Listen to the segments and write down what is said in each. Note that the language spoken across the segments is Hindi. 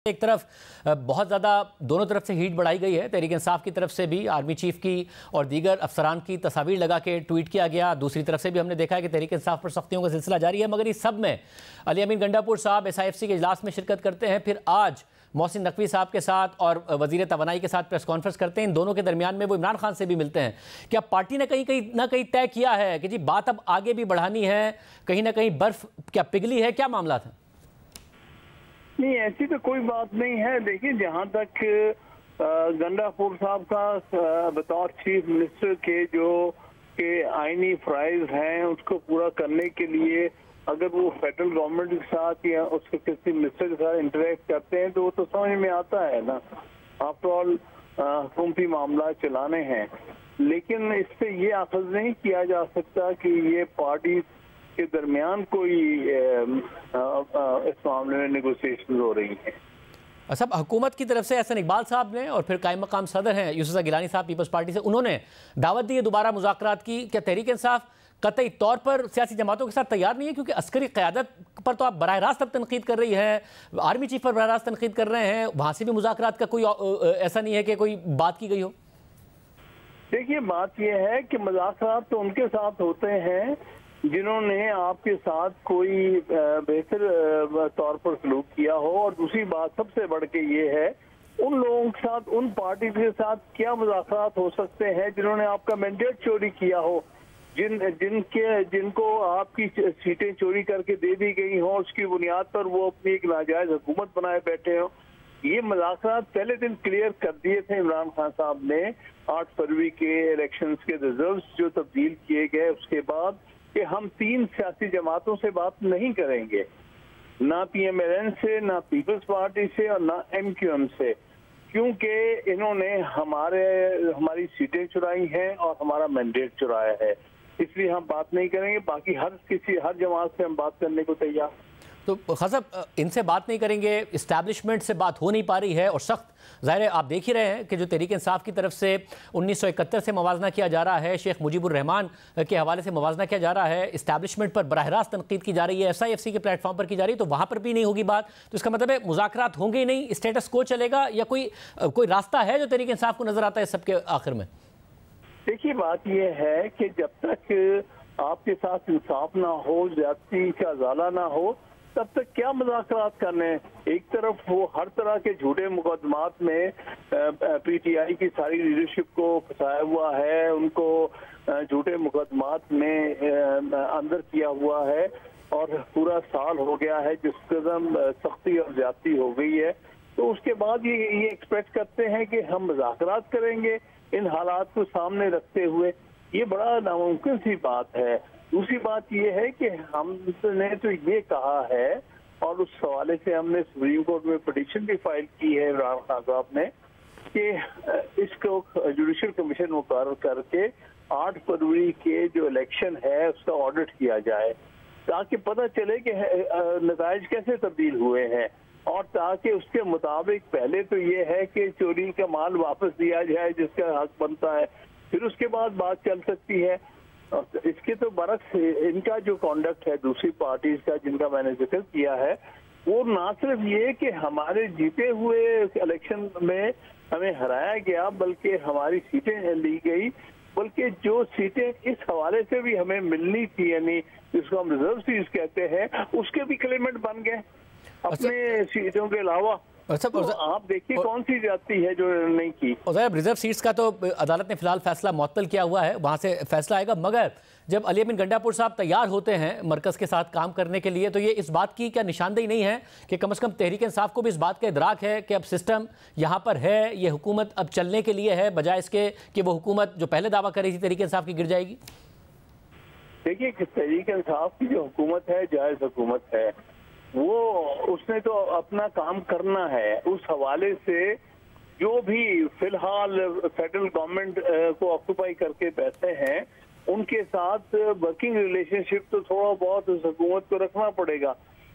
एक तरफ बहुत ज़्यादा दोनों तरफ से हीट बढ़ाई गई है। तहरीक इंसाफ की तरफ से भी आर्मी चीफ की और दीगर अफसरान की तस्वीर लगा के ट्वीट किया गया। दूसरी तरफ से भी हमने देखा है कि तहरीक इंसाफ पर सख्तियों का सिलसिला जारी है। मगर इस सब में अली अमीन गंडापुर साहब SIFC के इजलास में शिरकत करते हैं, फिर आज मोहसिन नकवी साहब के साथ और वजीर तवानाई के साथ प्रेस कॉन्फ्रेंस करते हैं। इन दोनों के दरमियान में वो इमरान खान से भी मिलते हैं। क्या पार्टी ने कहीं तय किया है कि जी बात अब आगे भी बढ़ानी है, कहीं ना कहीं बर्फ क्या पिघली है, क्या मामला था? नहीं, ऐसी तो कोई बात नहीं है। देखिए, जहाँ तक गंडापुर साहब का बतौर चीफ मिनिस्टर के आईनी फ़राइज़ हैं, उसको पूरा करने के लिए अगर वो फेडरल गवर्नमेंट के साथ या उसके किसी मिनिस्टर के साथ इंटरेक्ट करते हैं तो वो तो समझ में आता है ना। आफ्टर ऑल हुकूमती मामला चलाने हैं, लेकिन इस पे ये अखज़ नहीं किया जा सकता कि ये पार्टी के दरमियान कोई इस मामले में नेगोशिएशन हो रही है। अच्छा, हुकूमत की तरफ से एहसन इकबाल साहब ने और फिर कायम मकाम सदर हैं यूसुफ गिलानी साहब पीपल्स पार्टी से, उन्होंने दावत दी है दोबारा मुज़ाकरात की। क्या तहरीक इंसाफ कतई तौर पर सियासी जमातों के साथ तैयार नहीं है? क्योंकि अस्करी क़यादत पर तो आप बराह रास्त अब तनकीद कर रही है, आर्मी चीफ पर बराह रास्त तनकीद कर रहे हैं, वहाँ से भी मुज़ाकरात का कोई ऐसा नहीं है कि कोई बात की गई हो। देखिए, बात यह है कि मुज़ाकरात तो उनके साथ होते हैं जिन्होंने आपके साथ कोई बेहतर तौर पर सलूक किया हो, और दूसरी बात सबसे बढ़ के ये है उन लोगों के साथ, उन पार्टी के साथ क्या मुज़ाकरात हो सकते हैं जिन्होंने आपका मैंडेट चोरी किया हो, जिनको आपकी सीटें चोरी करके दे दी गई हो, उसकी बुनियाद पर वो अपनी एक नाजायज हुकूमत बनाए बैठे हो। ये मुज़ाकरात पहले दिन क्लियर कर दिए थे इमरान खान साहब ने 8 फरवरी के इलेक्शंस के रिजल्ट्स जो तब्दील किए गए उसके बाद, कि हम 3 सियासी जमातों से बात नहीं करेंगे, ना PMLN से, ना पीपल्स पार्टी से और ना MQM से, क्योंकि इन्होंने हमारी सीटें चुराई हैं और हमारा मैंडेट चुराया है, इसलिए हम बात नहीं करेंगे। बाकी हर जमात से हम बात करने को तैयार। तो खसब इनसे बात नहीं करेंगे, इस्टेब्लिशमेंट से बात हो नहीं पा रही है, और सख्त ज़ाहिर है आप देख ही रहे हैं कि जो तहरीक इंसाफ की तरफ से 1971 से मवाजना किया जा रहा है, शेख मुजीबुर रहमान के हवाले से मवाजना किया जा रहा है, इस्टेब्लिशमेंट पर बराह रास्त तनकीद की जा रही है, SIFC के प्लेटफॉर्म पर की जा रही है, तो वहाँ पर भी नहीं होगी बात। तो इसका मतलब है मुज़ाकरात होंगे ही नहीं, स्टेटस को चलेगा, या कोई रास्ता है जो तहरीक इंसाफ को नजर आता है सबके आखिर में? देखिए, बात यह है कि जब तक आपके साथ इंसाफ ना हो, ज्यादती का ज़ाला ना हो, तब तक क्या मुज़ाकरात करने। एक तरफ वो हर तरह के झूठे मुकदमात में PTI की सारी लीडरशिप को फंसाया हुआ है, उनको झूठे मुकदमात में अंदर किया हुआ है, और पूरा साल हो गया है जिस कदम सख्ती और ज्यादती हो गई है। तो उसके बाद ये एक्सपेक्ट करते हैं कि हम मुज़ाकरात करेंगे इन हालात को सामने रखते हुए, ये बड़ा नामुमकिन सी बात है। दूसरी बात यह है कि हमने तो ये कहा है, और उस हवाले से हमने सुप्रीम कोर्ट में पिटीशन भी फाइल की है इमरान खान साहब ने, कि इसको जुडिशल कमीशन मुकर्रर करके 8 फरवरी के जो इलेक्शन है उसका ऑडिट किया जाए, ताकि पता चले कि नताइज कैसे तब्दील हुए हैं, और ताकि उसके मुताबिक पहले तो ये है कि चोरी का माल वापस दिया जाए जिसका हक बनता है, फिर उसके बाद बात चल सकती है। इसके तो बरक्स इनका जो कॉन्डक्ट है दूसरी पार्टीज का, जिनका मैंने जिक्र किया है, वो ना सिर्फ ये कि हमारे जीते हुए इलेक्शन में हमें हराया गया, बल्कि हमारी सीटें ली गई, बल्कि जो सीटें इस हवाले से भी हमें मिलनी थी, यानी जिसको हम रिजर्व सीट्स कहते हैं, उसके भी क्लेमेंट बन गए अपने सीटों के अलावा। तो आप देखिए कौन सी जाती है जो नहीं की। रिजर्व सीट्स का तो अदालत ने फिलहाल फैसला मुअत्तल किया हुआ है, वहां से फैसला आएगा। मगर जब अली अमीन गंडापुर साहब तैयार होते हैं मरकज के साथ काम करने के लिए, तो ये इस बात की क्या निशानदेही नहीं है कि कम से कम तहरीक इंसाफ को भी इस बात का इदराक है कि अब सिस्टम यहाँ पर है, ये हुकूमत अब चलने के लिए है, बजाय इसके कि वो हुकूमत जो पहले दावा कर रही थी तहरीक इंसाफ की गिर जाएगी? देखिए, तहरीक इंसाफ की जो हुकूमत है जायज हुकूमत है, वो उसने तो अपना काम करना है। उस हवाले से जो भी फिलहाल फेडरल गवर्नमेंट को ऑक्यूपाई करके बैठे हैं, उनके साथ वर्किंग रिलेशनशिप तो थोड़ा बहुत उस हुकूमत को रखना पड़ेगा।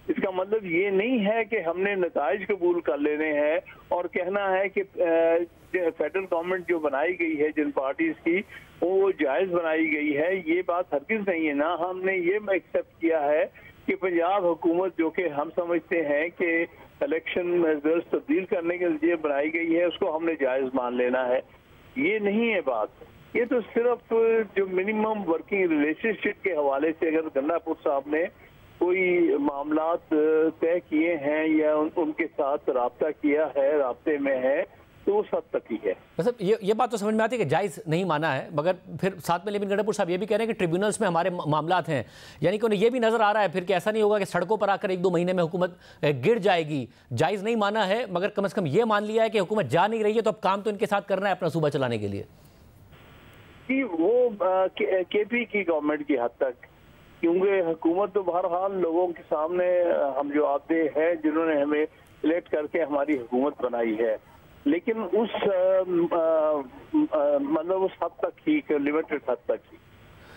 इसका मतलब ये नहीं है कि हमने नताइज कबूल कर लेने हैं और कहना है कि फेडरल गवर्नमेंट जो बनाई गई है जिन पार्टीज की, वो जायज बनाई गई है, ये बात हरगिज नहीं है ना। हमने ये एक्सेप्ट किया है कि पंजाब हुकूमत, जो कि हम समझते हैं कि इलेक्शन रिजल्ट तब्दील करने के लिए बनाई गई है, उसको हमने जायज़ मान लेना है। ये नहीं है बात। ये तो सिर्फ जो मिनिमम वर्किंग रिलेशनशिप के हवाले से अगर गंडापुर साहब ने कोई मामलात तय किए हैं या उनके साथ राब्ता किया है, राब्ते में है, तो उस हद तक ही है। मतलब ये बात तो समझ में आती है कि जायज़ नहीं माना है, मगर फिर साथ में लेकिन गंडापुर साहब ये भी कह रहे हैं कि ट्रिब्यूनल्स में हमारे मामलात हैं, यानी कि उन्हें ये भी नजर आ रहा है फिर कि ऐसा नहीं होगा कि सड़कों पर आकर 1-2 महीने में हुकूमत गिर जाएगी। जायज़ नहीं माना है, मगर कम से कम ये मान लिया है कि हुकूमत जा नहीं रही है, तो अब काम तो इनके साथ करना है अपना सूबा चलाने के लिए। कि वो केपी की गवर्नमेंट की हद तक, क्योंकि हुकूमत तो बहरहाल लोगों के सामने हम जवाबदेह है, जिन्होंने हमें इलेक्ट करके हमारी हुकूमत बनाई है, लेकिन उस मतलब उस हद तक ही, लिमिटेड हद तक ही।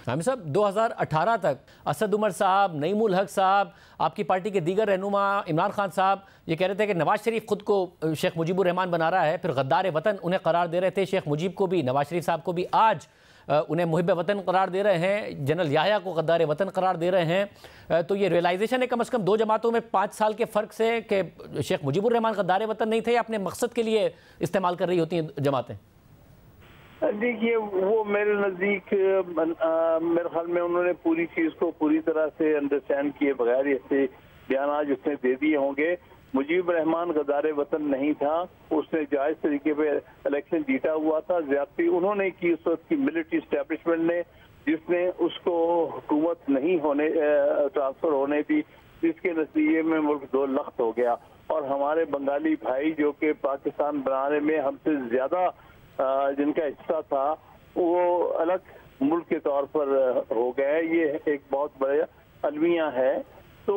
हामिद साहब, 2018 तक असद उमर साहब, नईमुल हक साहब, आपकी पार्टी के दीगर रहनुमा इमरान खान साहब ये कह रहे थे कि नवाज शरीफ खुद को शेख मुजीबुर रहमान बना रहा है, फिर गद्दार वतन उन्हें करार दे रहे थे, शेख मुजीब को भी, नवाज शरीफ साहब को भी। आज उन्हें मुहिब वतन करार दे रहे हैं, जनरल याह्या को गद्दार वतन करार दे रहे हैं। तो ये रियलाइजेशन है कम से कम दो जमातों में 5 साल के फ़र्क से कि शेख मुजीबुर रहमान गद्दार वतन नहीं थे, या अपने मकसद के लिए इस्तेमाल कर रही होती हैं जमातें। देखिए, वो मेरे नज़दीक मेरे ख्याल में उन्होंने पूरी चीज़ को पूरी तरह से अंडरस्टैंड किए बगैर ऐसे बयान जिसने दे दिए होंगे। मुजीब रहमान गद्दार वतन नहीं था, उसने जायज़ तरीके पे इलेक्शन जीता हुआ था। ज्यादती उन्होंने की उस वक्त की मिलिट्री स्टैब्लिशमेंट ने, जिसने उसको हुकूमत नहीं होने ट्रांसफर होने दी, जिसके नतीजे में मुल्क 2 लख्त हो गया। और हमारे बंगाली भाई जो कि पाकिस्तान बनाने में हमसे ज्यादा जिनका हिस्सा था, वो अलग मुल्क के तौर पर हो गए। ये एक बहुत बड़ा अलमिया है। तो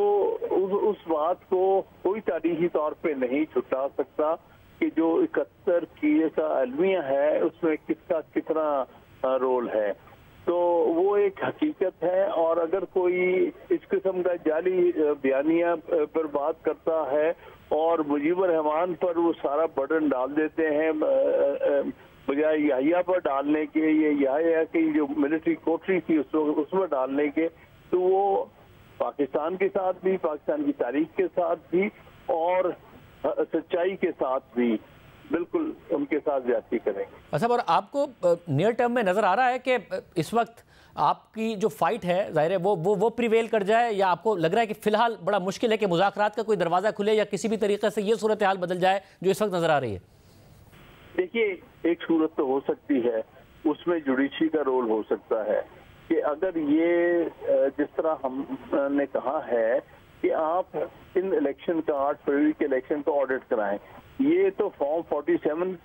उस बात को कोई तारीखी तौर पे नहीं छुटा सकता कि जो 71 की का अलमिया है उसमें किसका कितना रोल है। तो वो एक हकीकत है। और अगर कोई इस किस्म का जाली बयानिया पर बात करता है और मुजीबुर रहमान पर वो सारा बर्डन डाल देते हैं बजाय याहिया पर डालने के, ये याहिया की जो मिलिट्री कोठरी थी उसमें डालने के, तो वो पाकिस्तान के साथ भी, पाकिस्तान की तारीख के साथ भी और सच्चाई के साथ भी बिल्कुल उनके साथ ज्यादती करेंगे। अच्छा, और आपको नियर टर्म में नजर आ रहा है कि इस वक्त आपकी जो फाइट है जाहिर है वो प्रिवेल कर जाए, या आपको लग रहा है कि फिलहाल बड़ा मुश्किल है कि मुज़ाकरात का कोई दरवाजा खुले या किसी भी तरीके से ये सूरत हाल बदल जाए जो इस वक्त नजर आ रही है? देखिए, एक सूरत तो हो सकती है, उसमें जुडिशरी का रोल हो सकता है कि अगर ये जिस तरह हमने कहा है कि आप इन इलेक्शन का 8 फरवरी के इलेक्शन का ऑडिट कराएं। ये तो फॉर्म 47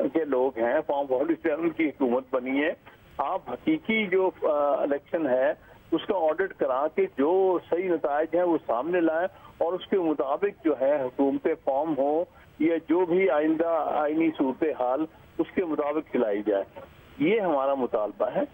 के लोग हैं, फॉर्म 47 की हुकूमत बनी है। आप हकीकी जो इलेक्शन है उसका ऑडिट करा के जो सही नतायज हैं वो सामने लाएं और उसके मुताबिक जो है हुकूमतें फॉर्म हो या जो भी आइंदा आईनी सूरत हाल उसके मुताबिक चलाई जाए। ये हमारा मुतालबा है।